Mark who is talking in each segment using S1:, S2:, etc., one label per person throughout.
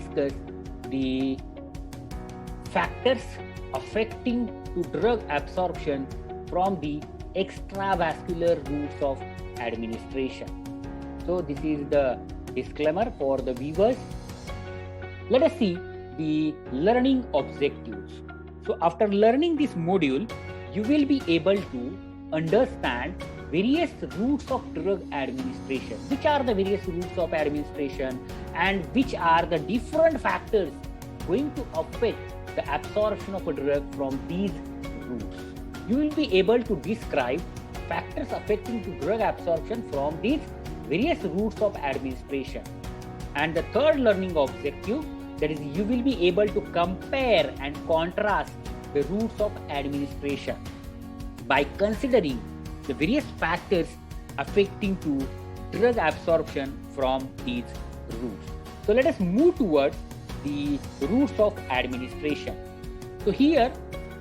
S1: discuss the factors affecting to drug absorption from the extravascular routes of administration. So this is the disclaimer for the viewers. Let us see the learning objectives. So after learning this module, you will be able to understand various routes of drug administration. Which are the various routes of administration and which are the different factors going to affect the absorption of a drug from these routes. You will be able to describe factors affecting to drug absorption from these various routes of administration. And the third learning objective, that is, you will be able to compare and contrast the routes of administration by considering the various factors affecting to drug absorption from these routes. So let us move towards the routes of administration. So here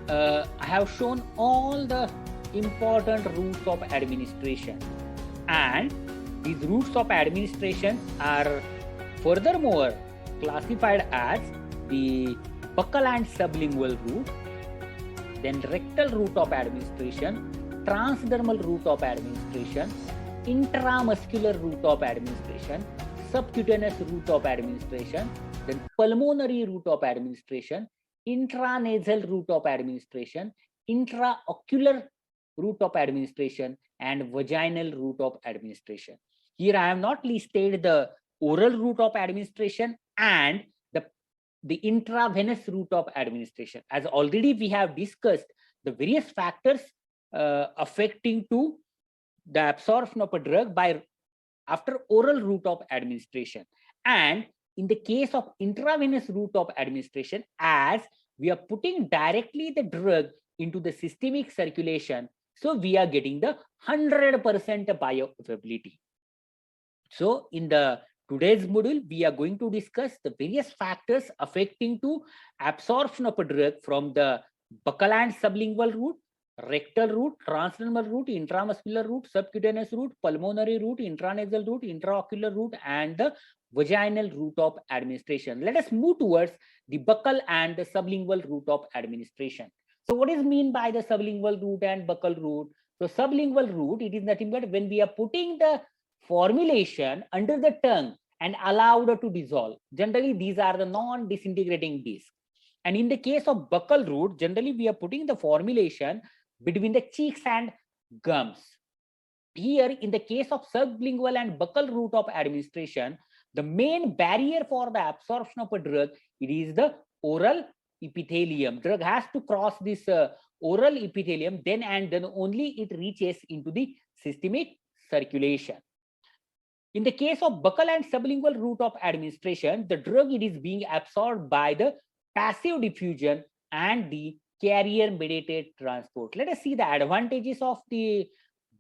S1: I have shown all the important routes of administration, and these routes of administration are furthermore classified as the buccal and sublingual route, then rectal route of administration, transdermal route of administration, intramuscular route of administration, subcutaneous route of administration, then pulmonary route of administration, intranasal route of administration, intraocular route of administration, and vaginal route of administration. Here I have not listed the oral route of administration and the intravenous route of administration, as already we have discussed the various factors affecting to the absorption of a drug by after oral route of administration. And in the case of intravenous route of administration, as we are putting directly the drug into the systemic circulation, so we are getting the 100% bioavailability. So in the today's module, we are going to discuss the various factors affecting to absorption of a drug from the buccal and sublingual route, rectal route, transdermal route, intramuscular route, subcutaneous route, pulmonary route, intranasal route, intraocular route, and the vaginal route of administration. Let us move towards the buccal and the sublingual route of administration. So what is mean by the sublingual route and buccal route? So sublingual route, it is nothing but when we are putting the formulation under the tongue and allowed to dissolve. Generally, these are the non-disintegrating discs. And in the case of buccal route, generally we are putting the formulation between the cheeks and gums. Here, in the case of sublingual and buccal route of administration, the main barrier for the absorption of a drug, it is the oral epithelium. Drug has to cross this oral epithelium, then and then only it reaches into the systemic circulation. In the case of buccal and sublingual route of administration, the drug it is being absorbed by the passive diffusion and the carrier mediated transport. Let us see the advantages of the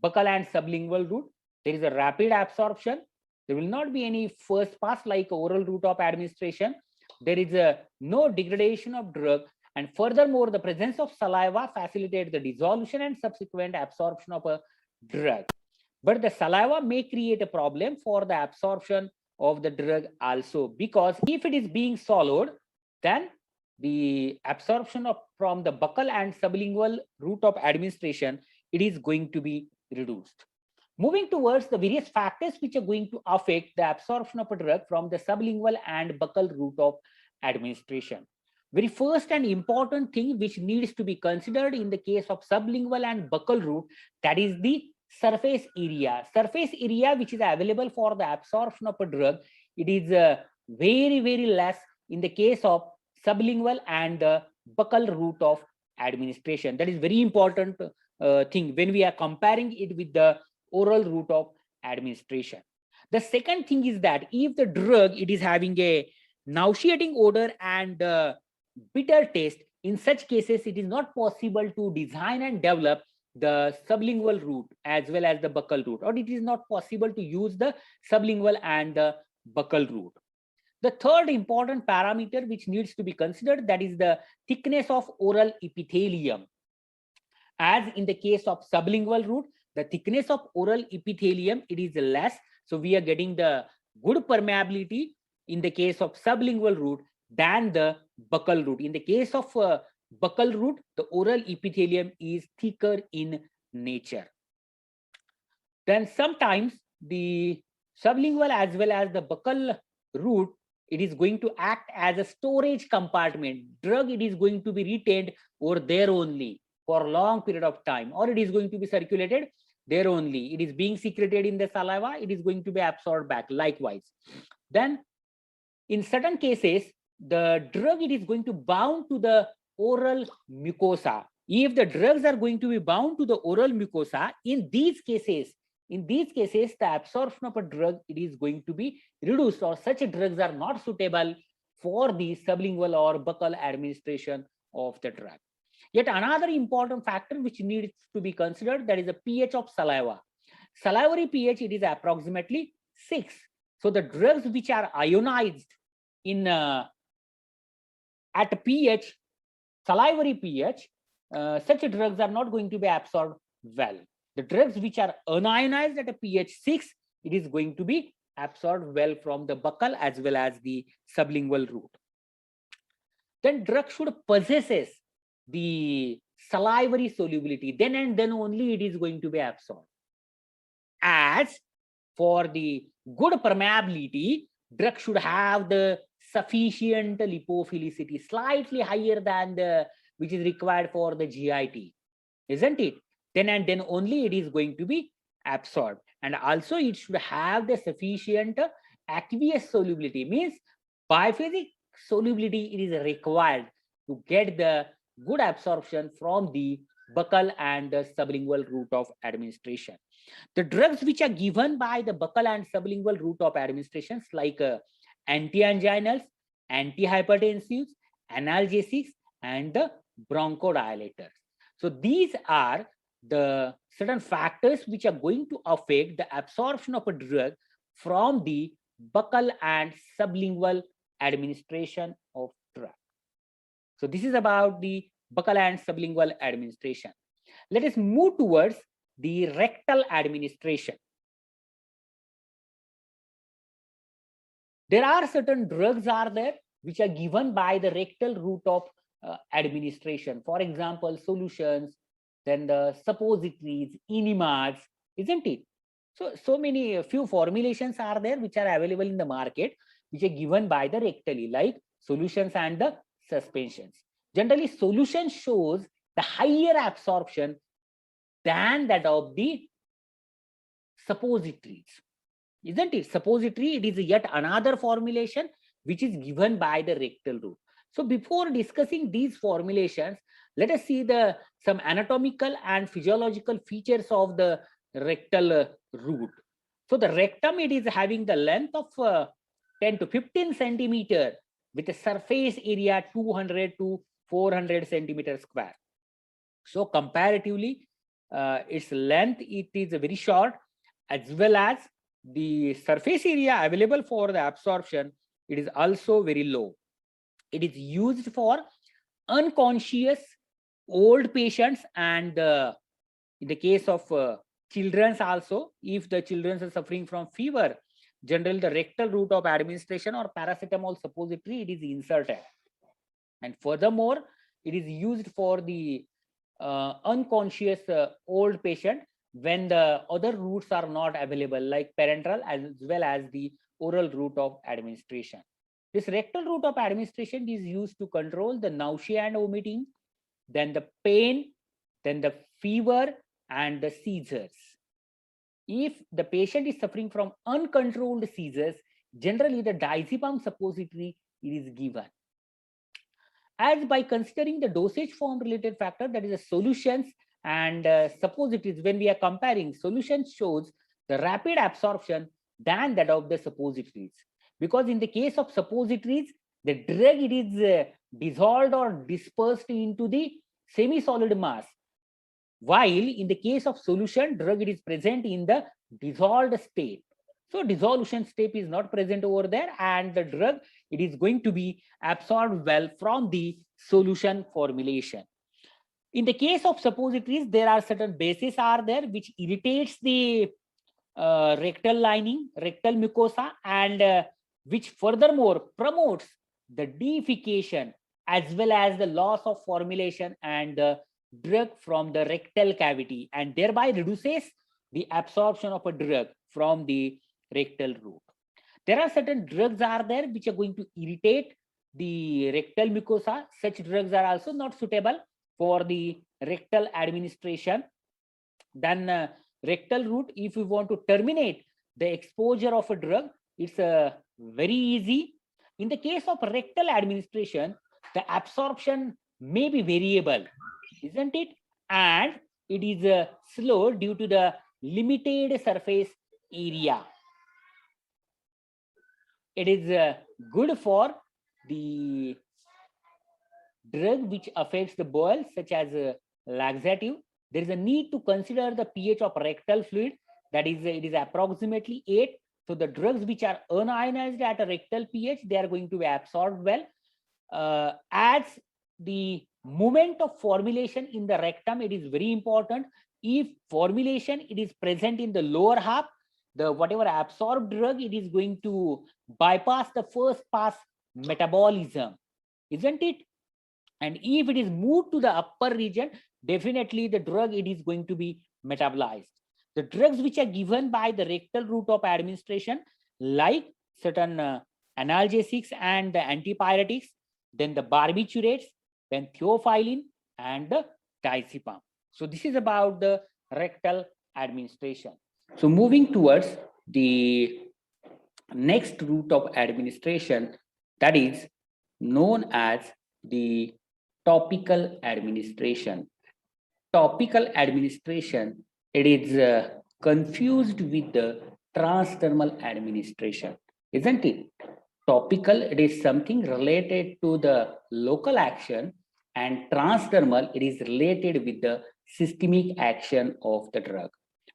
S1: buccal and sublingual route. There is a rapid absorption. There will not be any first pass like oral route of administration. There is no degradation of drug, and furthermore, the presence of saliva facilitates the dissolution and subsequent absorption of a drug. But the saliva may create a problem for the absorption of the drug also, because if it is being swallowed, then the absorption from the buccal and sublingual route of administration, it is going to be reduced. Moving towards the various factors which are going to affect the absorption of a drug from the sublingual and buccal route of administration. Very first and important thing which needs to be considered in the case of sublingual and buccal route, that is the surface area. Surface area which is available for the absorption of a drug, it is very, very less in the case of sublingual and the buccal route of administration. That is very important thing when we are comparing it with the oral route of administration. The second thing is that if the drug it is having a nauseating odor and bitter taste, in such cases it is not possible to design and develop the sublingual route as well as the buccal route, or it is not possible to use the sublingual and the buccal route. The third important parameter which needs to be considered, that is the thickness of oral epithelium. As in the case of sublingual route, the thickness of oral epithelium, it is less. So we are getting the good permeability in the case of sublingual route than the buccal route. In the case of buccal route, the oral epithelium is thicker in nature. Then sometimes the sublingual as well as the buccal route, it is going to act as a storage compartment. Drug, it is going to be retained over there only for a long period of time, or it is going to be circulated there only. It is being secreted in the saliva, it is going to be absorbed back likewise. Then in certain cases, the drug, it is going to bound to the oral mucosa. If the drugs are going to be bound to the oral mucosa, in these cases, the absorption of a drug, it is going to be reduced, or such drugs are not suitable for the sublingual or buccal administration of the drug. Yet another important factor which needs to be considered, that is the pH of saliva. Salivary pH, it is approximately 6. So the drugs which are ionized in at pH, salivary pH, such drugs are not going to be absorbed well. The drugs which are unionized at a pH 6, it is going to be absorbed well from the buccal as well as the sublingual route. Then drug should possesses the salivary solubility, then and then only it is going to be absorbed. As for the good permeability, drug should have the sufficient lipophilicity, slightly higher than the which is required for the GIT, isn't it? Then and then only it is going to be absorbed. And also it should have the sufficient aqueous solubility, means biphasic solubility it is required to get the good absorption from the buccal and the sublingual route of administration. The drugs which are given by the buccal and sublingual route of administrations, like anti-anginals, antihypertensives, analgesics, and the bronchodilators. So these are the certain factors which are going to affect the absorption of a drug from the buccal and sublingual administration of drug. So this is about the buccal and sublingual administration. Let us move towards the rectal administration. There are certain drugs are there which are given by the rectal route of administration. For example, solutions, then the suppositories, enemas, isn't it? So many few formulations are there which are available in the market, which are given by the rectally, like solutions and the suspensions. Generally, solution shows the higher absorption than that of the suppositories, isn't it? Suppository, it is yet another formulation which is given by the rectal route. So before discussing these formulations, let us see some anatomical and physiological features of the rectal route. So the rectum, it is having the length of 10 to 15 centimeter with a surface area 200 to 400 centimeter square. So comparatively, its length, it is very short, as well as the surface area available for the absorption, it is also very low. It is used for unconscious old patients, and in the case of children also, if the children are suffering from fever, generally the rectal route of administration or paracetamol suppository, it is inserted. And furthermore, it is used for the unconscious old patient when the other routes are not available, like parenteral as well as the oral route of administration. This rectal route of administration is used to control the nausea and vomiting, then the pain, then the fever and the seizures. If the patient is suffering from uncontrolled seizures, generally the diazepam suppository is given. As by considering the dosage form related factor, that is the solutions and suppositories, when we are comparing, solutions shows the rapid absorption than that of the suppositories, because in the case of suppositories, the drug, it is dissolved or dispersed into the semi-solid mass, while in the case of solution, drug, it is present in the dissolved state. So dissolution step is not present over there, and the drug, it is going to be absorbed well from the solution formulation. In the case of suppositories, there are certain bases are there which irritates the rectal lining, rectal mucosa, and which furthermore promotes the deification as well as the loss of formulation and the drug from the rectal cavity, and thereby reduces the absorption of a drug from the rectal route. There are certain drugs are there which are going to irritate the rectal mucosa. Such drugs are also not suitable for the rectal administration. Then rectal route, if we want to terminate the exposure of a drug, it's very easy. In the case of rectal administration, the absorption may be variable, isn't it? And it is slow due to the limited surface area. It is good for the drug which affects the bowel, such as laxative. There is a need to consider the pH of rectal fluid, that is, it is approximately 8. So the drugs which are unionized at a rectal pH, they are going to be absorbed well. As the movement of formulation in the rectum, it is very important. If formulation it is present in the lower half, the whatever absorbed drug, it is going to bypass the first pass metabolism, isn't it? And if it is moved to the upper region, definitely the drug it is going to be metabolized. The drugs which are given by the rectal route of administration, like certain analgesics and the antipyretics, then the barbiturates, then theophylline and the diazepam. So this is about the rectal administration. So moving towards the next route of administration, that is known as the topical administration. Topical administration, it is confused with the transdermal administration, isn't it? Topical, it is something related to the local action, and transdermal, it is related with the systemic action of the drug.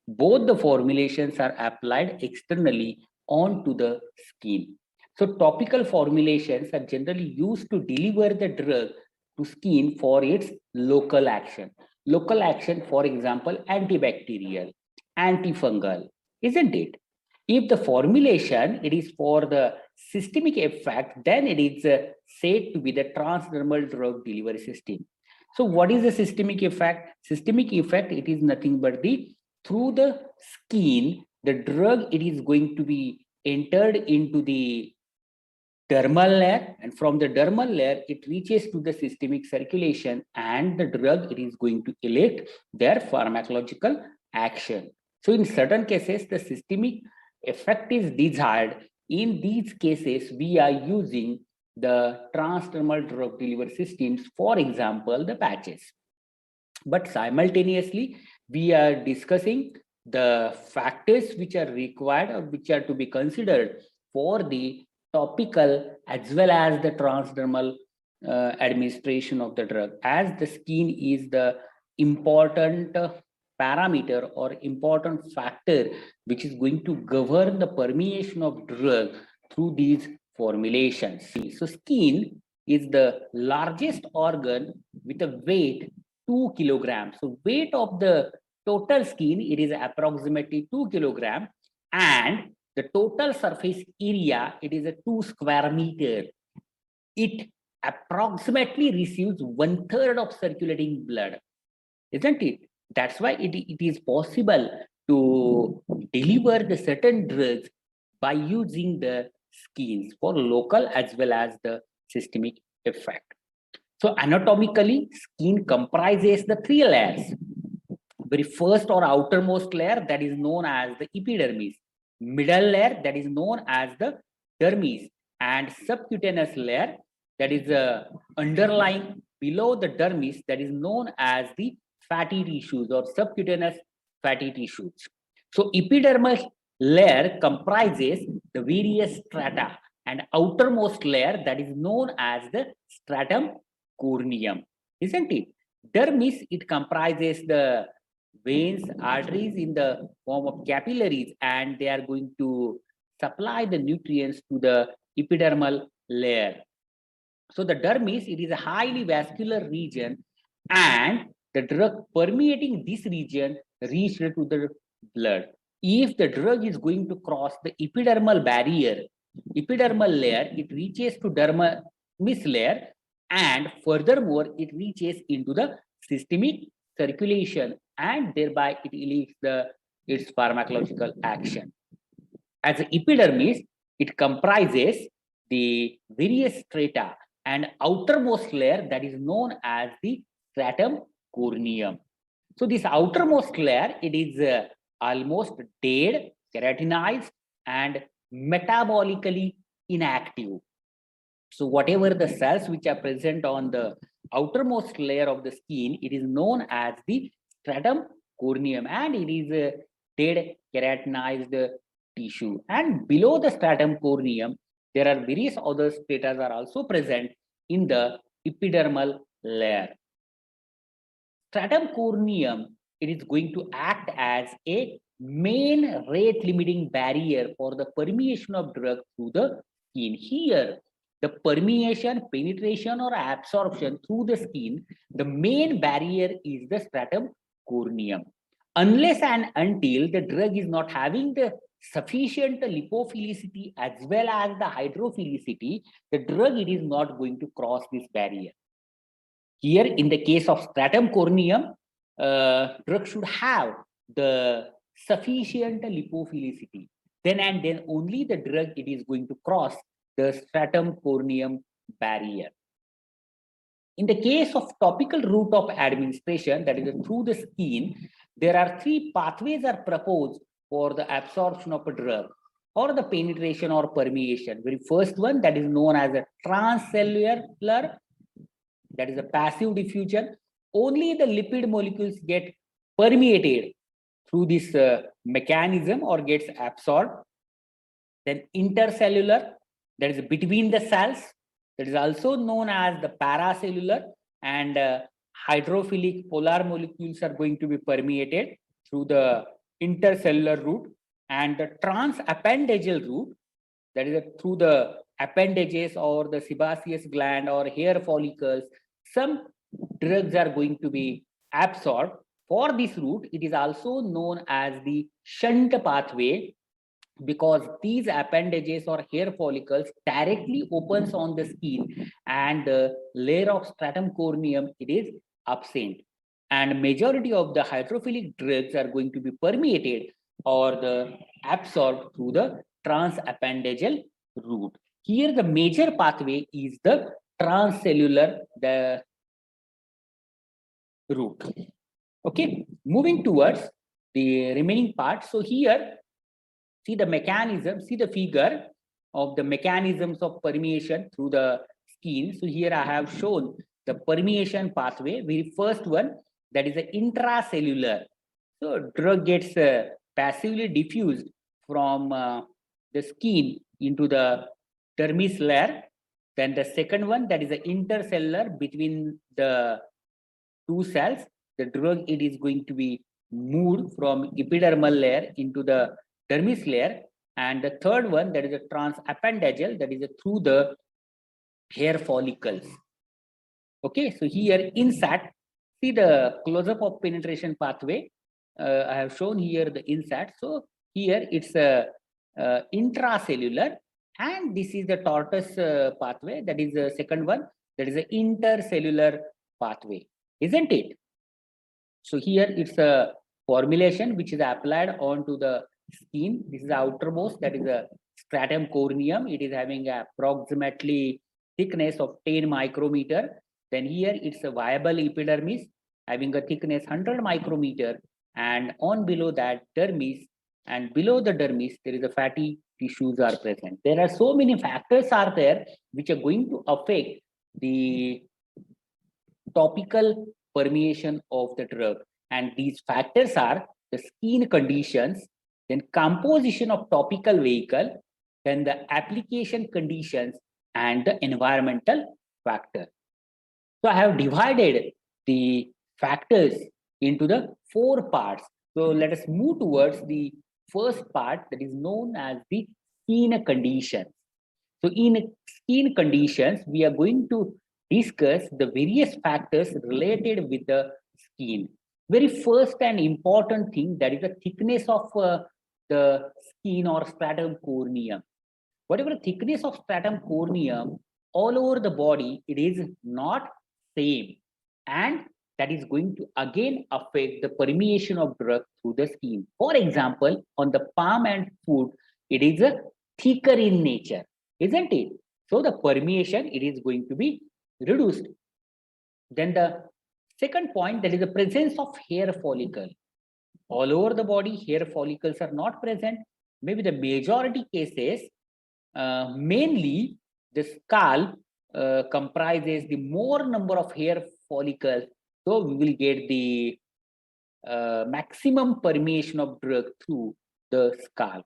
S1: Both the formulations are applied externally onto the skin. So topical formulations are generally used to deliver the drug to skin for its local action. Local action, for example, antibacterial, antifungal, isn't it? If the formulation it is for the systemic effect, then it is said to be the transdermal drug delivery system. So what is the systemic effect? Systemic effect, it is nothing but the through the skin, the drug it is going to be entered into the dermal layer, and from the dermal layer it reaches to the systemic circulation, and the drug it is going to elect their pharmacological action. So in certain cases the systemic effect is desired. In these cases we are using the transdermal drug delivery systems, for example the patches. But simultaneously we are discussing the factors which are required or which are to be considered for the topical as well as the transdermal administration of the drug, as the skin is the important parameter or important factor which is going to govern the permeation of drug through these formulations. So skin is the largest organ with a weight 2 kilograms. So weight of the total skin, it is approximately 2 kilograms, and the total surface area, it is a 2 square meter. It approximately receives 1/3 of circulating blood, isn't it? That's why it is possible to deliver the certain drugs by using the skins for local as well as the systemic effect. So anatomically, skin comprises the 3 layers. Very first or outermost layer, that is known as the epidermis. Middle layer, that is known as the dermis, and subcutaneous layer, that is underlying below the dermis, that is known as the fatty tissues or subcutaneous fatty tissues. So epidermal layer comprises the various strata, and outermost layer, that is known as the stratum corneum, isn't it? Dermis, it comprises the veins, arteries in the form of capillaries, and they are going to supply the nutrients to the epidermal layer. So the dermis, it is a highly vascular region, and the drug permeating this region reaches to the blood. If the drug is going to cross the epidermal barrier, epidermal layer, it reaches to dermis layer, and furthermore, it reaches into the systemic circulation, and thereby it leads its pharmacological action. As epidermis, it comprises the various strata and outermost layer that is known as the stratum corneum. So this outermost layer, it is almost dead, keratinized, and metabolically inactive. So whatever the cells which are present on the outermost layer of the skin, it is known as the stratum corneum, and it is a dead keratinized tissue. And below the stratum corneum, there are various other strata are also present in the epidermal layer. Stratum corneum, it is going to act as a main rate limiting barrier for the permeation of drug through the skin. Here, the permeation, penetration, or absorption through the skin, the main barrier is the stratum corneum. Unless and until the drug is not having the sufficient lipophilicity as well as the hydrophilicity, the drug it is not going to cross this barrier. Here, in the case of stratum corneum, drug should have the sufficient lipophilicity. Then and then only the drug it is going to cross the stratum corneum barrier. In the case of topical route of administration, that is through the skin, there are three pathways are proposed for the absorption of a drug or the penetration or permeation. Very first one, that is known as a transcellular, that is a passive diffusion. Only the lipid molecules get permeated through this mechanism or gets absorbed. Then intercellular, that is between the cells, that is also known as the paracellular, and hydrophilic polar molecules are going to be permeated through the intercellular route, and the transappendageal route, that is through the appendages or the sebaceous gland or hair follicles, some drugs are going to be absorbed. For this route, it is also known as the shunt pathway, because these appendages or hair follicles directly opens on the skin, and the layer of stratum corneum it is absent, and majority of the hydrophilic drugs are going to be permeated or the absorbed through the transappendageal route. Here the major pathway is the transcellular route. Okay, moving towards the remaining part. So here, see the mechanism, see the figure of the mechanisms of permeation through the skin. So here I have shown the permeation pathway. Very first one, that is the intracellular. So drug gets passively diffused from the skin into the dermis layer. Then the second one, that is the intercellular, between the two cells. The drug it is going to be moved from epidermal layer into the dermis layer. And the third one, that is a transappendageal, that is through the hair follicles. Okay, so here inside, see the close-up of penetration pathway. I have shown here the inside. So here it's a intracellular, and this is the tortoise pathway, that is the second one, that is the intercellular pathway, isn't it? So here it's a formulation which is applied onto the skin. This is the outermost, that is the stratum corneum. It is having approximately thickness of 10 micrometer. Then here it's a viable epidermis having a thickness 100 micrometer, and on below that dermis, and below the dermis there is a fatty tissues are present. There are so many factors are there which are going to affect the topical permeation of the drug, and these factors are the skin conditions, then composition of topical vehicle, then the application conditions, and the environmental factor. So I have divided the factors into the 4 parts. So let us move towards the first part, that is known as the skin conditions. So in skin conditions, we are going to discuss the various factors related with the skin. Very first and important thing, that is the thickness of the skin or stratum corneum. whatever thickness of stratum corneum all over the body, it is not same, and that is going to again affect the permeation of drug through the skin. For example, on the palm and foot, it is a thicker in nature, isn't it? So the permeation, it is going to be reduced. Then the second point, that is the presence of hair follicle. All over the body, hair follicles are not present. Maybe the majority cases, mainly the scalp comprises the more number of hair follicles, so we will get the maximum permeation of drug through the scalp.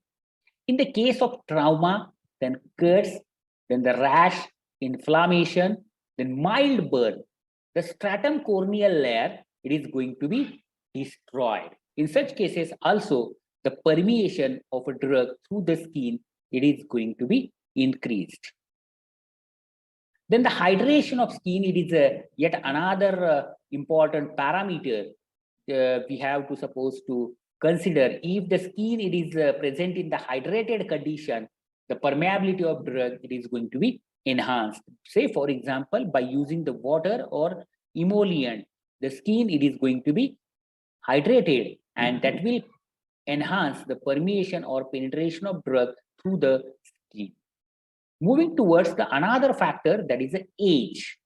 S1: In the case of trauma, then cuts, then the rash, inflammation, then mild burn, the stratum corneal layer, it is going to be destroyed. In such cases also, the permeation of a drug through the skin, it is going to be increased. Then the hydration of skin, it is yet another important parameter we have to suppose to consider. If the skin, it is present in the hydrated condition, the permeability of drug, it is going to be enhanced. Say for example, by using the water or emollient, the skin, it is going to be hydrated, and that will enhance the permeation or penetration of drug through the skin. Moving towards the another factor, that is the age.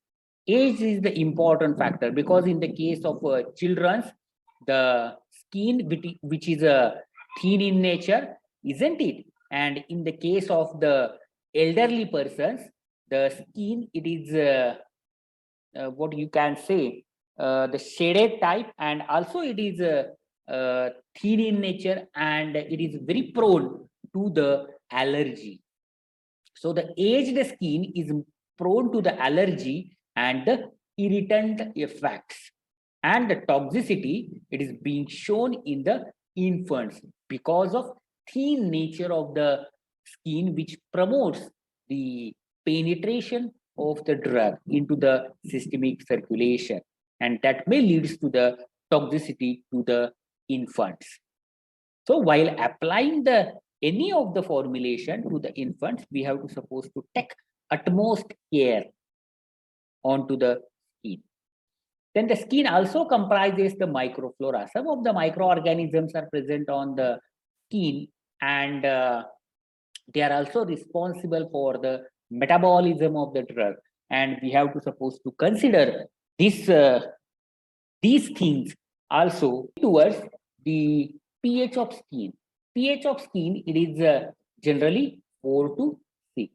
S1: Age is the important factor, because in the case of children's, the skin which is thin in nature, isn't it? And in the case of the elderly persons, the skin, it is what you can say, the shaded type, and also it is thin in nature, and it is very prone to the allergy. So the aged skin is prone to the allergy and the irritant effects, and the toxicity, it is being shown in the infants because of thin nature of the skin, which promotes the penetration of the drug into the systemic circulation, and that may leads to the toxicity to the infants. So while applying the any of the formulation to the infants, we have to suppose to take utmost care onto the skin. Then the skin also comprises the microflora. Some of the microorganisms are present on the skin, and they are also responsible for the metabolism of the drug. And we have to suppose to consider this these things also towards the pH of skin. pH of skin, it is generally 4 to 6.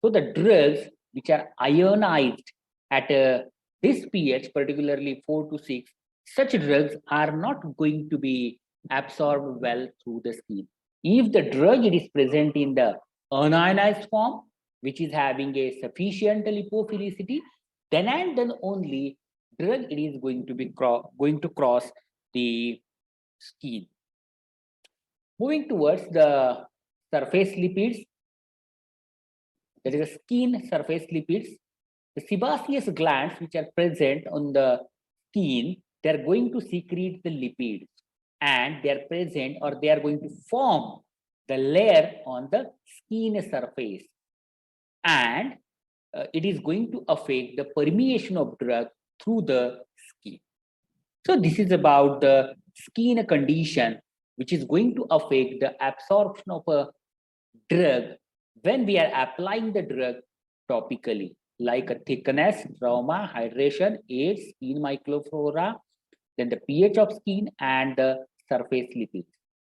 S1: So the drugs which are ionized at this pH, particularly 4 to 6, such drugs are not going to be absorbed well through the skin. If the drug, it is present in the unionized form, which is having a sufficient lipophilicity, then and then only drug, it is going to be going to cross the skin. Moving towards the surface lipids, there is a skin surface lipids. The sebaceous glands which are present on the skin, they are going to secrete the lipids, and they are present, or they are going to form the layer on the skin surface, and it is going to affect the permeation of drug through the skin. So this is about the skin condition which is going to affect the absorption of a drug when we are applying the drug topically, like a thickness, trauma, hydration, age, skin microflora, then the pH of skin, and the surface lipids.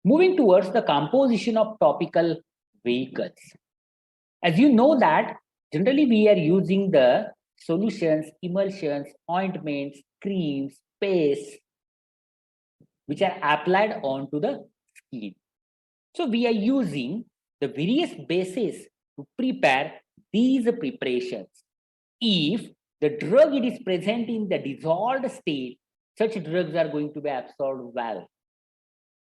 S1: Moving towards the composition of topical vehicles. As you know that generally we are using the solutions, emulsions, ointments, creams, pastes, which are applied onto the skin. So we are using the various bases to prepare these preparations. If the drug, it is present in the dissolved state, such drugs are going to be absorbed well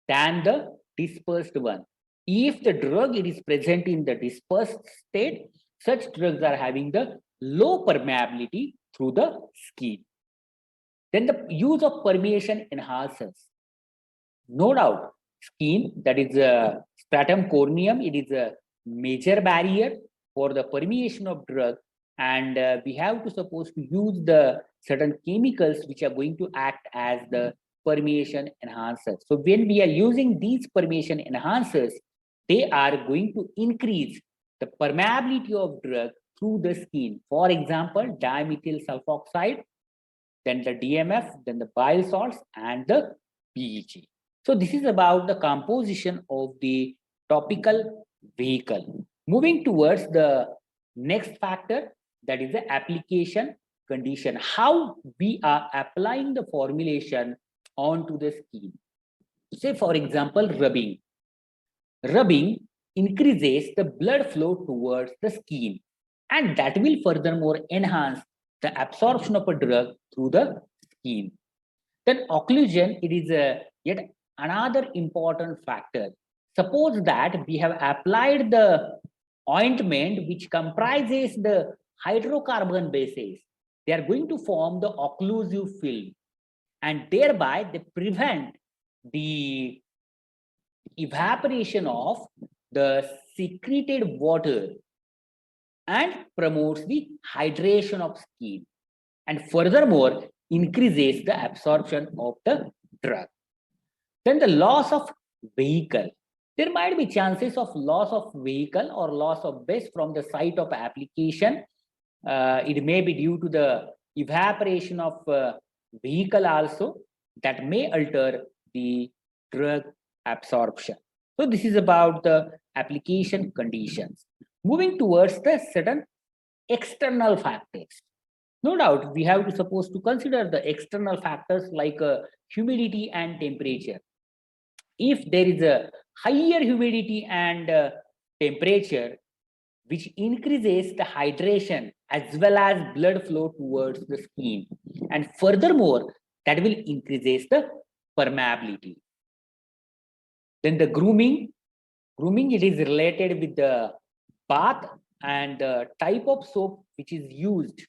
S1: than the dispersed one. If the drug, it is present in the dispersed state, such drugs are having the low permeability through the skin. Then the use of permeation enhancers. No doubt, skin, that is stratum corneum, it is major barrier for the permeation of drug, and we have to suppose to use the certain chemicals which are going to act as the permeation enhancers. So when we are using these permeation enhancers, they are going to increase the permeability of drug through the skin. For example, dimethyl sulfoxide, then the DMF, then the bile salts, and the PEG. So this is about the composition of the topical vehicle. Moving towards the next factor, that is the application condition. How we are applying the formulation onto the skin. Say for example, rubbing. Rubbing increases the blood flow towards the skin, and that will furthermore enhance the absorption of a drug through the skin. Then occlusion, it is yet another important factor. Suppose that we have applied the ointment which comprises the hydrocarbon bases. They are going to form the occlusive film, and thereby they prevent the evaporation of the secreted water and promotes the hydration of skin, and furthermore increases the absorption of the drug. Then the loss of vehicle. There might be chances of loss of vehicle or loss of base from the site of application. It may be due to the evaporation of vehicle also, that may alter the drug absorption. So this is about the application conditions. Moving towards the certain external factors. No doubt, we have to suppose to consider the external factors like humidity and temperature. If there is a higher humidity and temperature, which increases the hydration as well as blood flow towards the skin, and furthermore, that will increases the permeability. Then the grooming, it is related with the bath and the type of soap which is used,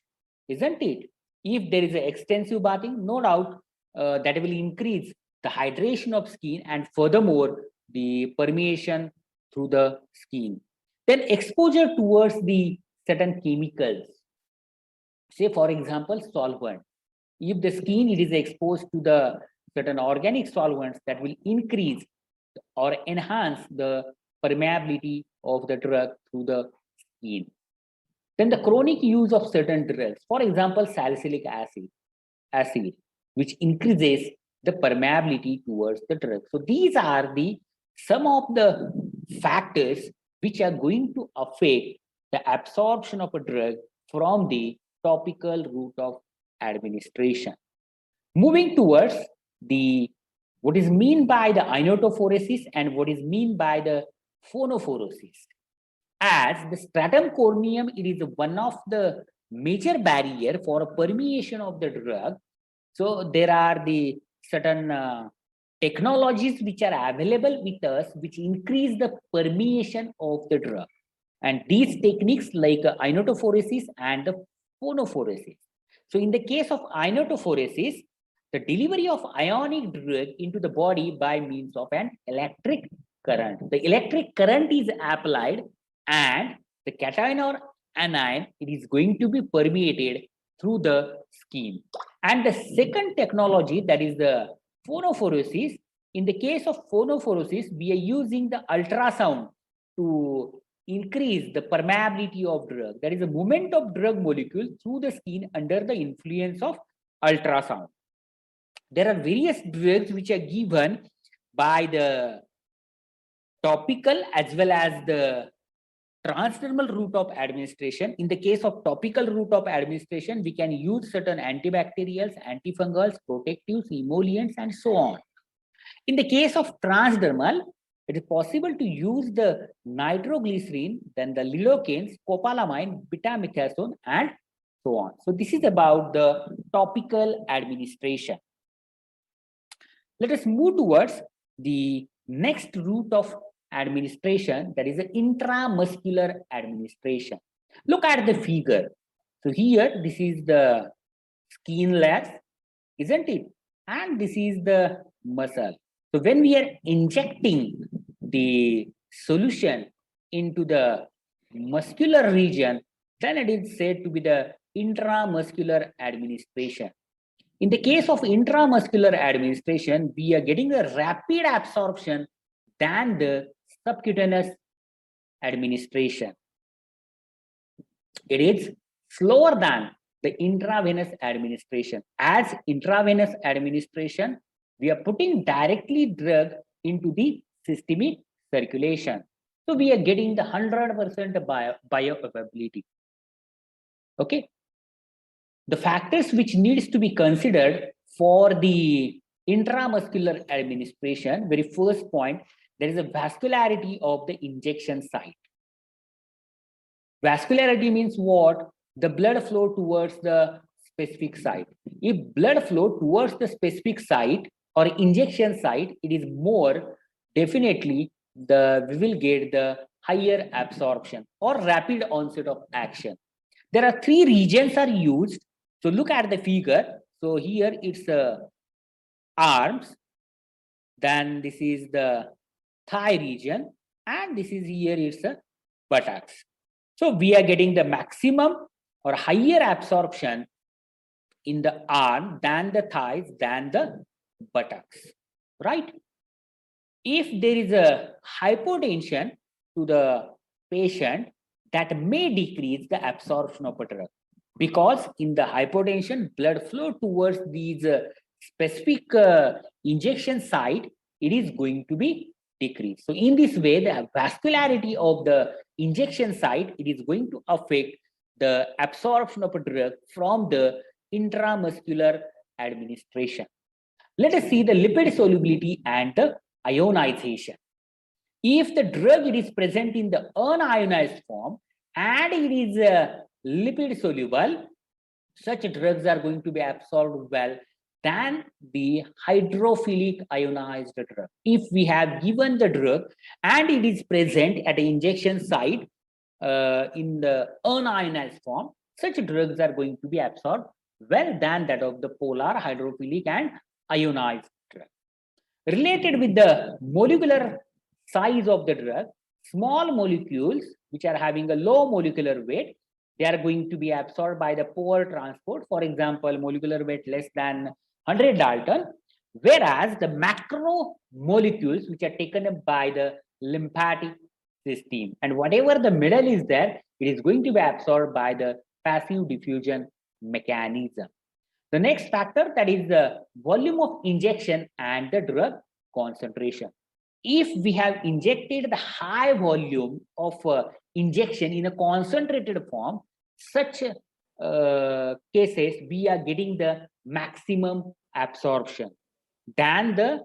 S1: isn't it? If there is an extensive bathing, no doubt that will increase the hydration of skin and furthermore the permeation through the skin. Then exposure towards the certain chemicals. Say for example, solvent. If the skin it is exposed to the certain organic solvents, that will increase or enhance the permeability of the drug through the skin. Then the chronic use of certain drugs, for example, salicylic acid, which increases the permeability towards the drug. So these are the some of the factors which are going to affect the absorption of a drug from the topical route of administration. Moving towards the what is mean by the ionotophoresis and what is mean by the phonophorosis. As the stratum corneum, it is one of the major barrier for permeation of the drug. So there are the certain technologies which are available with us, which increase the permeation of the drug. And these techniques like ionotophoresis and the phonophoresis. So in the case of ionotophoresis, the delivery of ionic drug into the body by means of an electric current. The electric current is applied and the cation or anion, it is going to be permeated through the skin. And the second technology, that is the phonophoresis. In the case of phonophoresis, we are using the ultrasound to increase the permeability of drug. That is the movement of drug molecule through the skin under the influence of ultrasound. There are various drugs which are given by the topical as well as the transdermal route of administration. In the case of topical route of administration, we can use certain antibacterials, antifungals, protectives, emollients, and so on. In the case of transdermal, it is possible to use the nitroglycerin, then the lidocaine, scopolamine, betamethasone, and so on. So this is about the topical administration. Let us move towards the next route of administration, that is the intramuscular administration. Look at the figure. So here, this is the skin layers, isn't it? And this is the muscle. So when we are injecting the solution into the muscular region, then it is said to be the intramuscular administration. In the case of intramuscular administration, we are getting a rapid absorption than the subcutaneous administration. It is slower than the intravenous administration. As intravenous administration, we are putting directly drug into the systemic circulation. So we are getting the 100% bioavailability. Okay. The factors which needs to be considered for the intramuscular administration, very first point, there is a vascularity of the injection site. Vascularity means what? The blood flow towards the specific site. If blood flow towards the specific site or injection site, it is more, definitely we will get the higher absorption or rapid onset of action. There are three regions are used. So look at the figure. So here it's arms, then this is the thigh region, and this is here it's a buttocks. So we are getting the maximum or higher absorption in the arm than the thighs than the buttocks, right? If there is a hypotension to the patient, that may decrease the absorption of a drug, because in the hypotension, blood flow towards these specific injection site, it is going to be decreased. So in this way, the vascularity of the injection site, it is going to affect the absorption of a drug from the intramuscular administration. Let us see the lipid solubility and the ionization. If the drug it is present in the unionized form and it is lipid soluble, such drugs are going to be absorbed well than the hydrophilic ionized drug. If we have given the drug and it is present at the injection site in the unionized form, such drugs are going to be absorbed well than that of the polar, hydrophilic and ionized drug. Related with the molecular size of the drug, small molecules which are having a low molecular weight, they are going to be absorbed by the pore transport. For example, molecular weight less than 100 Dalton, whereas the macro molecules which are taken up by the lymphatic system, and whatever the middle is there, it is going to be absorbed by the passive diffusion mechanism. The next factor, that is the volume of injection and the drug concentration. If we have injected the high volume of injection in a concentrated form, such cases, we are getting the maximum absorption than the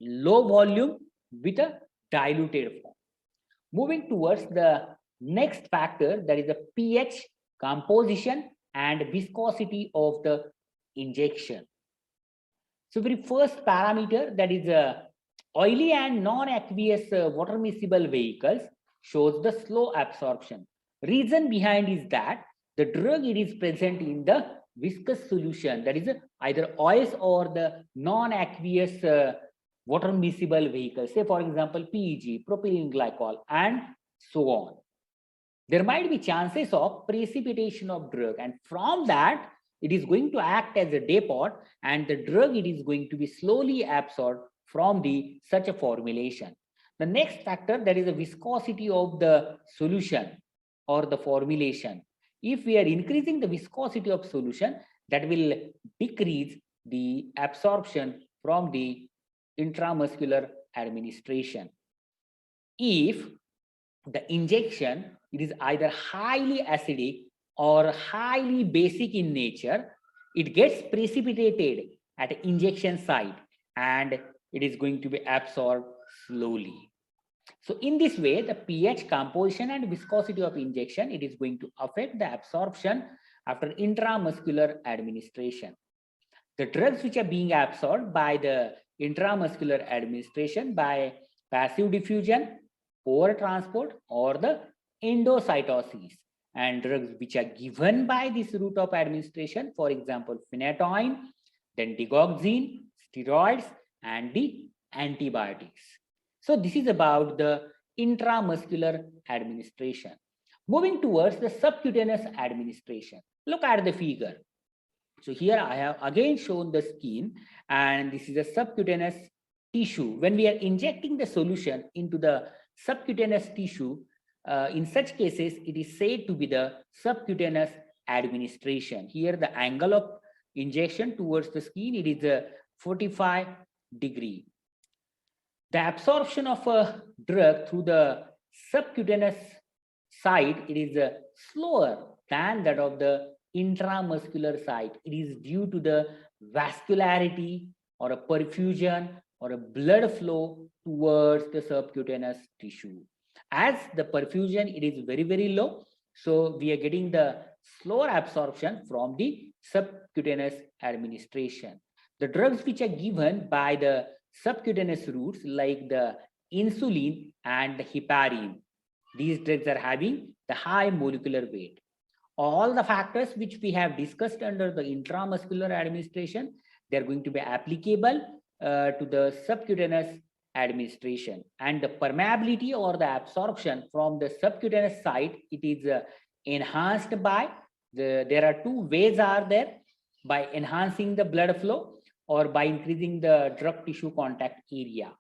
S1: low volume with a diluted form. Moving towards the next factor, that is the pH, composition and viscosity of the injection. So very first parameter, that is oily and non-aqueous water miscible vehicles, shows the slow absorption. Reason behind is that the drug it is present in the viscous solution, that is either oils or the non-aqueous water miscible vehicles, say for example PEG, propylene glycol and so on. There might be chances of precipitation of drug, and from that it is going to act as a depot, and the drug it is going to be slowly absorbed from the such a formulation. The next factor, that is the viscosity of the solution or the formulation. If we are increasing the viscosity of solution, that will decrease the absorption from the intramuscular administration. If the injection it is either highly acidic or highly basic in nature, it gets precipitated at injection site and it is going to be absorbed slowly. So in this way, the pH, composition and viscosity of injection, it is going to affect the absorption after intramuscular administration. The drugs which are being absorbed by the intramuscular administration by passive diffusion, pore transport or the endocytosis, and drugs which are given by this route of administration, for example phenytoin, then digoxin, steroids and the antibiotics. So this is about the intramuscular administration. Moving towards the subcutaneous administration. Look at the figure. So here I have again shown the skin, and this is a subcutaneous tissue. When we are injecting the solution into the subcutaneous tissue, in such cases, it is said to be the subcutaneous administration. Here the angle of injection towards the skin, it is a 45 degree. The absorption of a drug through the subcutaneous site, it is slower than that of the intramuscular site. It is due to the vascularity or a perfusion or a blood flow towards the subcutaneous tissue. As the perfusion, it is very, very low. So we are getting the slower absorption from the subcutaneous administration. The drugs which are given by the subcutaneous routes like the insulin and the heparin, these drugs are having the high molecular weight. All the factors which we have discussed under the intramuscular administration, they are going to be applicable to the subcutaneous administration. And the permeability or the absorption from the subcutaneous site, it is enhanced by there are two ways are there: by enhancing the blood flow or by increasing the drug tissue contact area.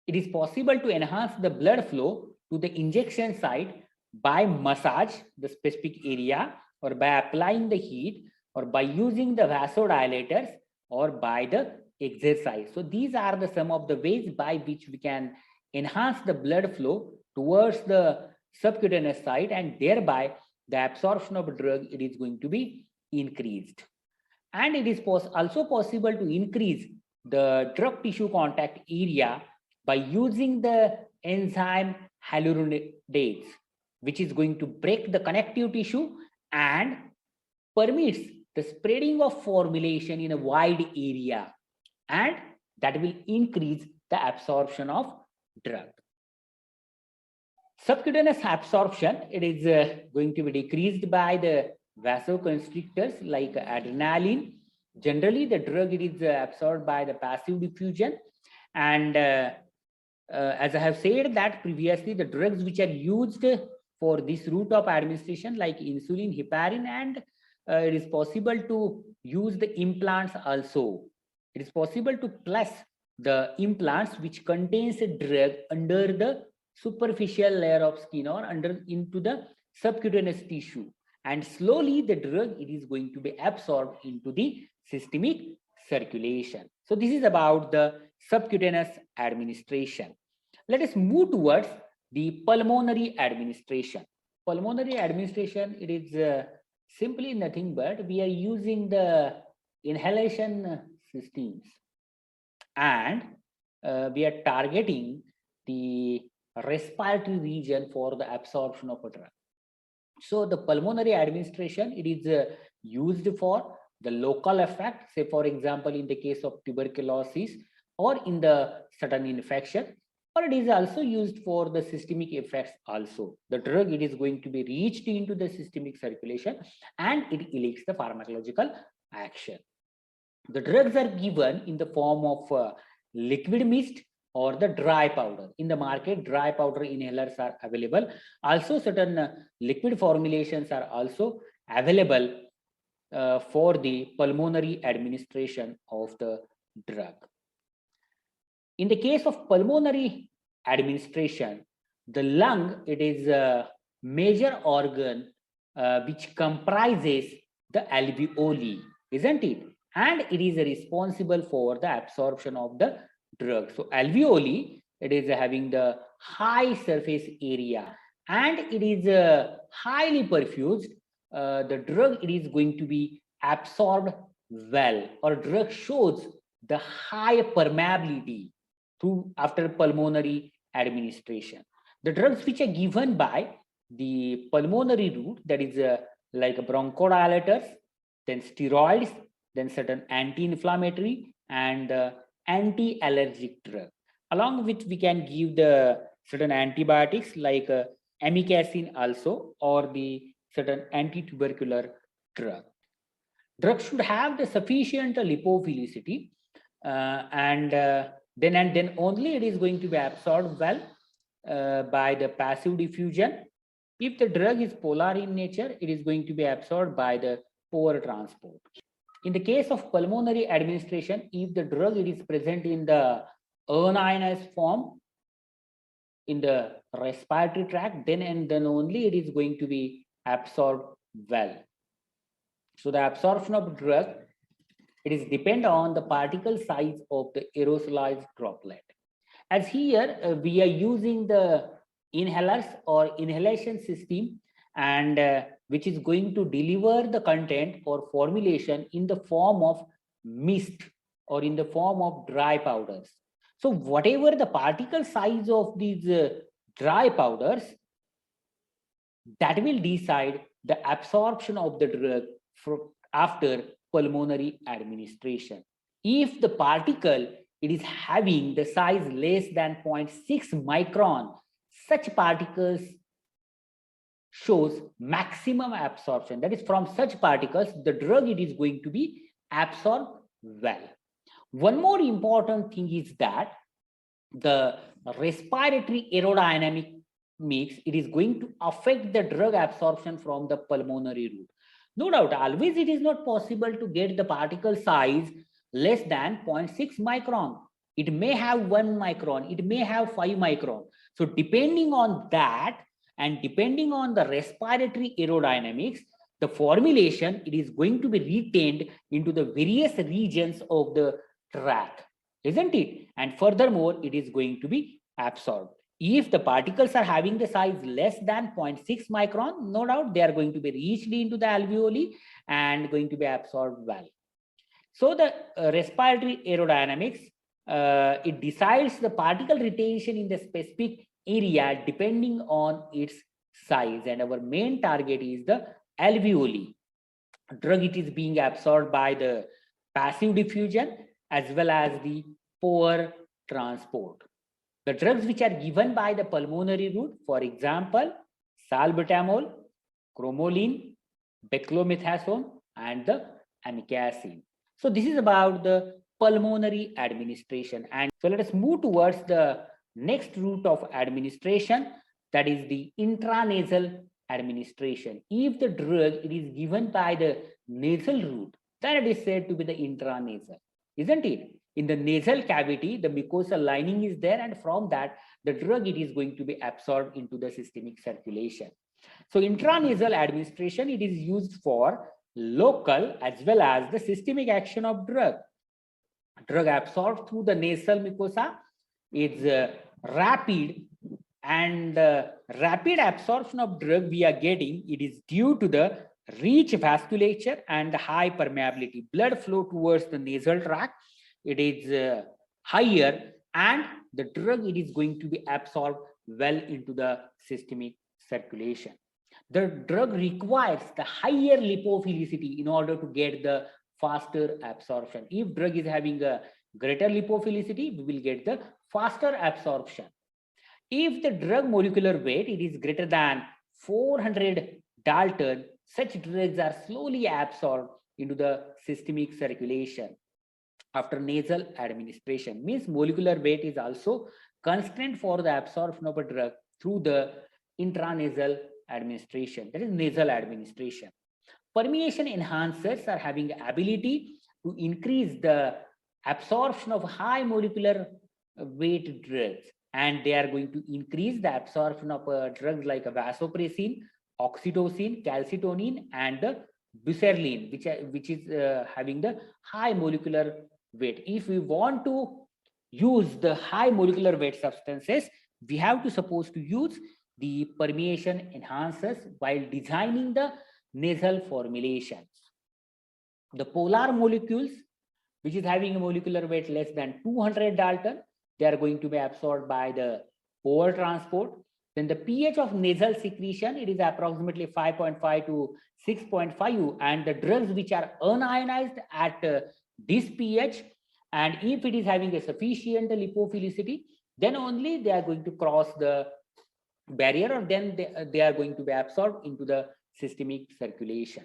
S1: It is possible to enhance the blood flow to the injection site by massage the specific area, or by applying the heat, or by using the vasodilators, or by the exercise. So these are the some of the ways by which we can enhance the blood flow towards the subcutaneous site, and thereby the absorption of a drug, it is going to be increased. And it is also possible to increase the drug tissue contact area by using the enzyme hyaluronidase, which is going to break the connective tissue and permits the spreading of formulation in a wide area, and that will increase the absorption of drug. Subcutaneous absorption, it is going to be decreased by the vasoconstrictors like adrenaline. Generally, the drug, it is absorbed by the passive diffusion. And as I have said that previously, the drugs which are used for this route of administration like insulin, heparin, and it is possible to use the implants also. It is possible to place the implants which contains a drug under the superficial layer of skin or into the subcutaneous tissue, and slowly the drug, it is going to be absorbed into the systemic circulation. So this is about the subcutaneous administration. Let us move towards the pulmonary administration. Pulmonary administration, it is simply nothing but we are using the inhalation systems, and we are targeting the respiratory region for the absorption of a drug. So the pulmonary administration, it is used for the local effect, say for example in the case of tuberculosis or in the certain infection, or it is also used for the systemic effects also. The drug, it is going to be reached into the systemic circulation and it elicits the pharmacological action. The drugs are given in the form of liquid mist or the dry powder. In the market, dry powder inhalers are available. Also, certain liquid formulations are also available for the pulmonary administration of the drug. In the case of pulmonary administration, the lung, it is a major organ which comprises the alveoli, isn't it? And it is responsible for the absorption of the drug. So alveoli, it is having the high surface area and it is highly perfused. The drug, it is going to be absorbed well, or drug shows the high permeability through after pulmonary administration. The drugs which are given by the pulmonary route, that is like bronchodilators, then steroids, then certain anti-inflammatory and anti-allergic drug. Along with we can give the certain antibiotics like amikacin also, or the certain anti-tubercular drug. Drug should have the sufficient lipophilicity and then only it is going to be absorbed well. by the passive diffusion. If the drug is polar in nature, it is going to be absorbed by the pore transport. In the case of pulmonary administration, if the drug it is present in the unionized form in the respiratory tract, then and then only it is going to be absorbed well. So the absorption of drug, it is depend on the particle size of the aerosolized droplet. As here we are using the inhalers or inhalation system, and which is going to deliver the content or formulation in the form of mist or in the form of dry powders. So whatever the particle size of these dry powders, that will decide the absorption of the drug after pulmonary administration. If the particle it is having the size less than 0.6 micron, such particles shows maximum absorption. That is, from such particles, the drug it is going to be absorbed well. One more important thing is that the respiratory aerodynamic mix, it is going to affect the drug absorption from the pulmonary route. No doubt, always it is not possible to get the particle size less than 0.6 micron. It may have 1 micron, it may have 5 micron. So depending on that and depending on the respiratory aerodynamics, the formulation it is going to be retained into the various regions of the tract, isn't it? And furthermore, it is going to be absorbed. If the particles are having the size less than 0.6 micron, no doubt they are going to be reached into the alveoli and going to be absorbed well. So the respiratory aerodynamics, it decides the particle retention in the specific area depending on its size, and our main target is the alveoli. Drug it is being absorbed by the passive diffusion as well as the pore transport. The drugs which are given by the pulmonary route, for example, salbutamol, cromolyn, beclomethasone, and the amikacin. So this is about the pulmonary administration. And so let us move towards the next route of administration, that is the intranasal administration. If the drug it is given by the nasal route, then it is said to be the intranasal, isn't it? In the nasal cavity, the mucosal lining is there, and from that, the drug it is going to be absorbed into the systemic circulation. So intranasal administration, it is used for local as well as the systemic action of drug. Drug absorbed through the nasal mucosa is rapid, and rapid absorption of drug we are getting, it is due to the rich vasculature and the high permeability. Blood flow towards the nasal tract, it is higher, and the drug it is going to be absorbed well into the systemic circulation. The drug requires the higher lipophilicity in order to get the faster absorption. If drug is having a greater lipophilicity, we will get the faster absorption. If the drug molecular weight it is greater than 400 Dalton, such drugs are slowly absorbed into the systemic circulation after nasal administration. Means molecular weight is also constraint for the absorption of a drug through the intranasal administration, that is nasal administration. Permeation enhancers are having ability to increase the absorption of high molecular weight drugs, and they are going to increase the absorption of drugs like vasopressin, oxytocin, calcitonin, and the buserelin, which is having the high molecular weight. If we want to use the high molecular weight substances, we have to suppose to use the permeation enhancers while designing the nasal formulations. The polar molecules, which is having a molecular weight less than 200 Dalton, they are going to be absorbed by the pore transport. Then the pH of nasal secretion, it is approximately 5.5 to 6.5, and the drugs which are unionized at this pH, and if it is having a sufficient lipophilicity, then only they are going to cross the barrier, or then they are going to be absorbed into the systemic circulation.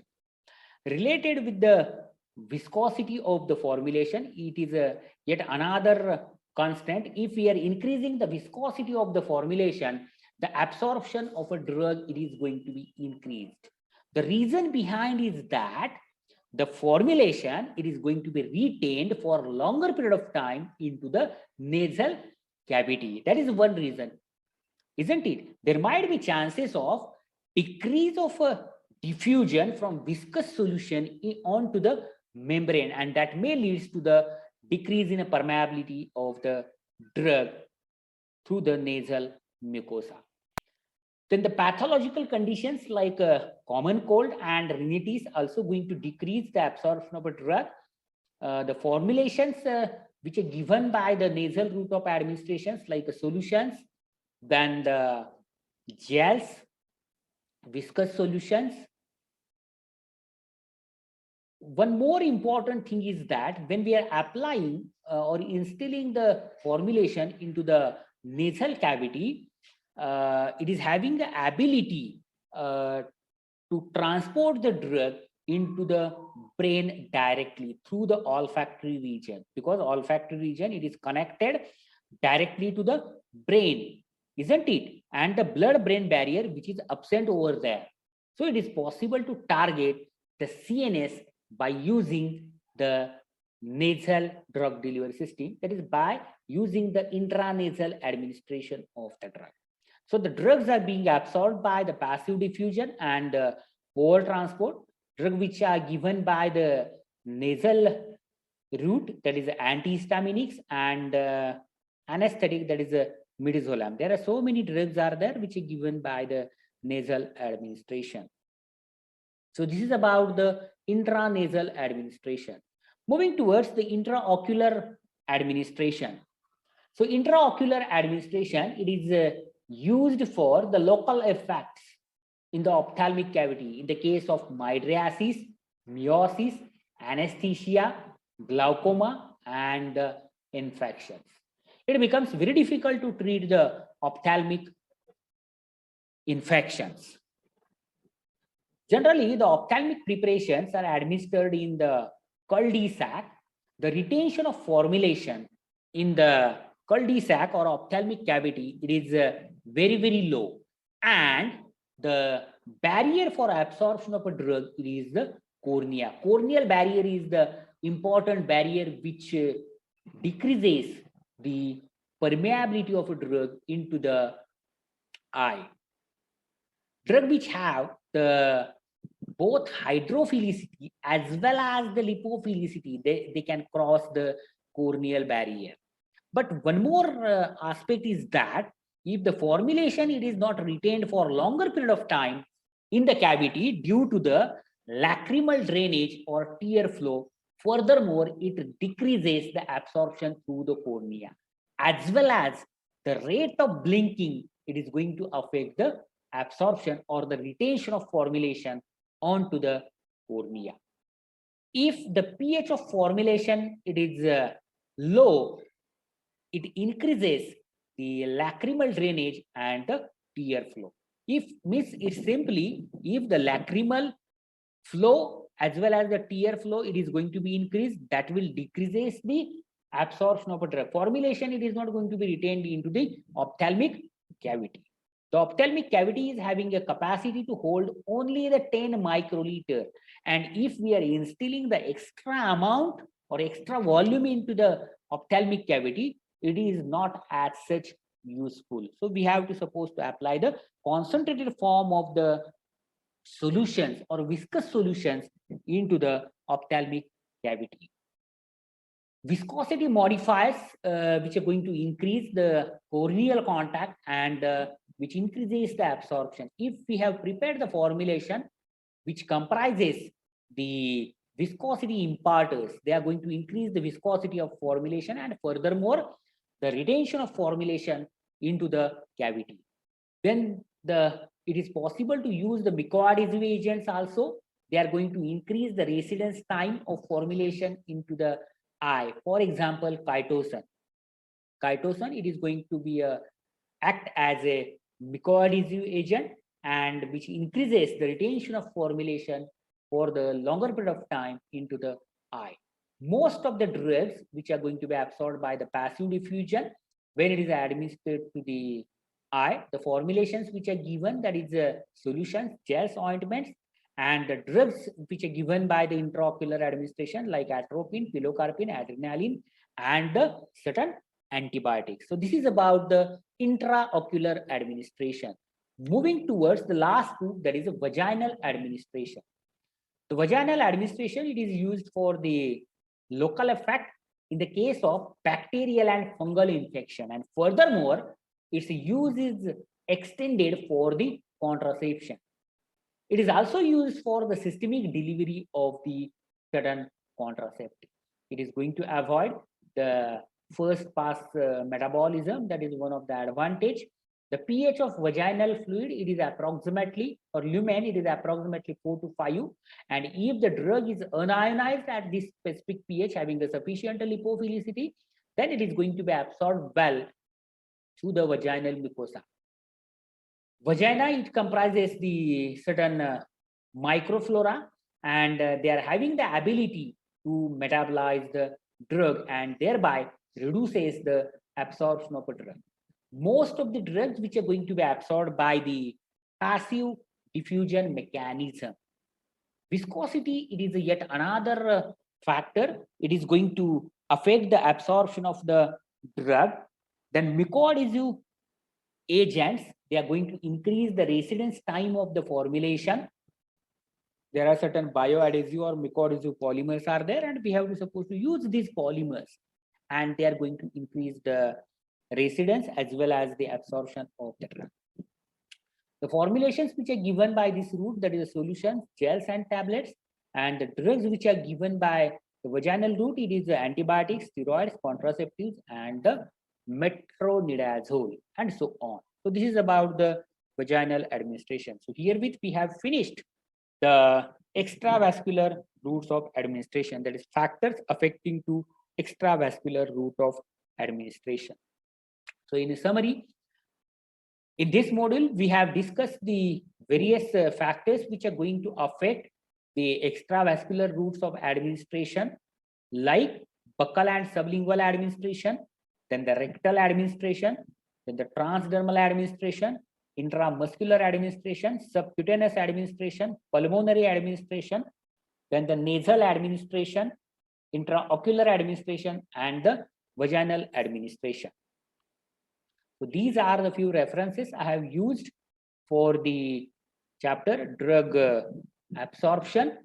S1: Related with the viscosity of the formulation, it is yet another constant, if we are increasing the viscosity of the formulation, the absorption of a drug, it is going to be increased. The reason behind is that the formulation, it is going to be retained for a longer period of time into the nasal cavity. That is one reason, isn't it? There might be chances of decrease of a diffusion from viscous solution onto the membrane, and that may lead to the decrease in the permeability of the drug through the nasal mucosa. Then the pathological conditions like common cold and rhinitis also going to decrease the absorption of a drug. The formulations which are given by the nasal route of administrations like solutions, then the gels, viscous solutions. One more important thing is that when we are applying or instilling the formulation into the nasal cavity, it is having the ability to transport the drug into the brain directly through the olfactory region, because olfactory region, it is connected directly to the brain, isn't it? And the blood brain barrier which is absent over there. So it is possible to target the CNS by using the nasal drug delivery system, that is by using the intranasal administration of the drug. So the drugs are being absorbed by the passive diffusion and oral transport. Drugs which are given by the nasal route, that is antihistaminics, and anesthetic, that is midazolam. There are so many drugs are there which are given by the nasal administration. So this is about the intranasal administration. Moving towards the intraocular administration. So intraocular administration, it is used for the local effects in the ophthalmic cavity in the case of mydriasis, miosis, anesthesia, glaucoma, and infections. It becomes very difficult to treat the ophthalmic infections. Generally, the ophthalmic preparations are administered in the cul-de-sac. The retention of formulation in the cul-de-sac or ophthalmic cavity, it is very, very low. And the barrier for absorption of a drug, it is the cornea. Corneal barrier is the important barrier which decreases the permeability of a drug into the eye. Drug which have the both hydrophilicity as well as the lipophilicity, they can cross the corneal barrier. But one more aspect is that if the formulation, it is not retained for a longer period of time in the cavity due to the lacrimal drainage or tear flow, furthermore, it decreases the absorption through the cornea, as well as the rate of blinking, it is going to affect the absorption or the retention of formulation onto the cornea. If the pH of formulation, it is low, it increases the lacrimal drainage and the tear flow. If means it's simply, if the lacrimal flow as well as the tear flow, it is going to be increased, that will decreases the absorption of a drug. Formulation, it is not going to be retained into the ophthalmic cavity. The ophthalmic cavity is having a capacity to hold only the 10 microliter. And if we are instilling the extra amount or extra volume into the ophthalmic cavity, it is not as such useful. So we have to suppose to apply the concentrated form of the solutions or viscous solutions into the ophthalmic cavity. Viscosity modifiers which are going to increase the corneal contact and which increases the absorption. If we have prepared the formulation which comprises the viscosity imparters, they are going to increase the viscosity of formulation and furthermore the retention of formulation into the cavity. Then it is possible to use the mucoadhesive agents also. They are going to increase the residence time of formulation into the eye. For example, chitosan. Chitosan, it is going to be act as a mucoadhesive agent and which increases the retention of formulation for the longer period of time into the eye. most of the drugs which are going to be absorbed by the passive diffusion, when it is administered to the eye, the formulations which are given, that is solutions, gels, ointments, and the drugs which are given by the intraocular administration like atropine, pilocarpine, adrenaline, and the certain antibiotics. So this is about the intraocular administration. Moving towards the last group, that is a vaginal administration. The vaginal administration, it is used for the local effect in the case of bacterial and fungal infection, and furthermore, its use is extended for the contraception. It is also used for the systemic delivery of the certain contraceptive. It is going to avoid the first pass metabolism. That is one of the advantage. The pH of vaginal fluid, it is approximately, or lumen, it is approximately 4 to 5. And if the drug is unionized at this specific pH, having a sufficient lipophilicity, then it is going to be absorbed well through the vaginal mucosa. Vagina, it comprises the certain microflora, and they are having the ability to metabolize the drug and thereby reduces the absorption of a drug. Most of the drugs which are going to be absorbed by the passive diffusion mechanism. Viscosity, it is yet another factor. It is going to affect the absorption of the drug. Then mucoadhesive agents, they are going to increase the residence time of the formulation. There are certain bioadhesive or mucoadhesive polymers are there, and we have to supposed to use these polymers, and they are going to increase the residence as well as the absorption of the drug. The formulations which are given by this route, that is the solutions, gels and tablets, and the drugs which are given by the vaginal route, it is the antibiotics, steroids, contraceptives, and the metronidazole, and so on. So this is about the vaginal administration. So herewith we have finished the extravascular routes of administration, that is factors affecting to extravascular route of administration. So in a summary, in this module, we have discussed the various factors which are going to affect the extravascular routes of administration, like buccal and sublingual administration, then the rectal administration, then the transdermal administration, intramuscular administration, subcutaneous administration, pulmonary administration, then the nasal administration, intraocular administration, and the vaginal administration. So these are the few references I have used for the chapter drug absorption,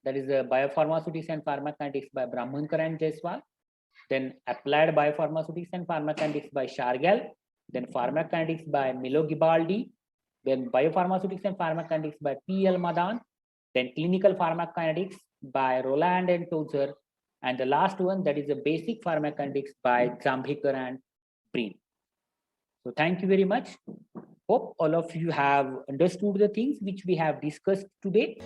S1: that is biopharmaceutics and pharmacokinetics by Brahmankar and Jaiswal, then applied biopharmaceutics and pharmacokinetics by Shargel, then pharmacokinetics by Milo Gibaldi, then biopharmaceutics and pharmacokinetics by P.L. Madan, then clinical pharmacokinetics by Roland and Tozer, and the last one, that is the basic pharmacokinetics by Zambhekar and Breen. So thank you very much. Hope all of you have understood the things which we have discussed today.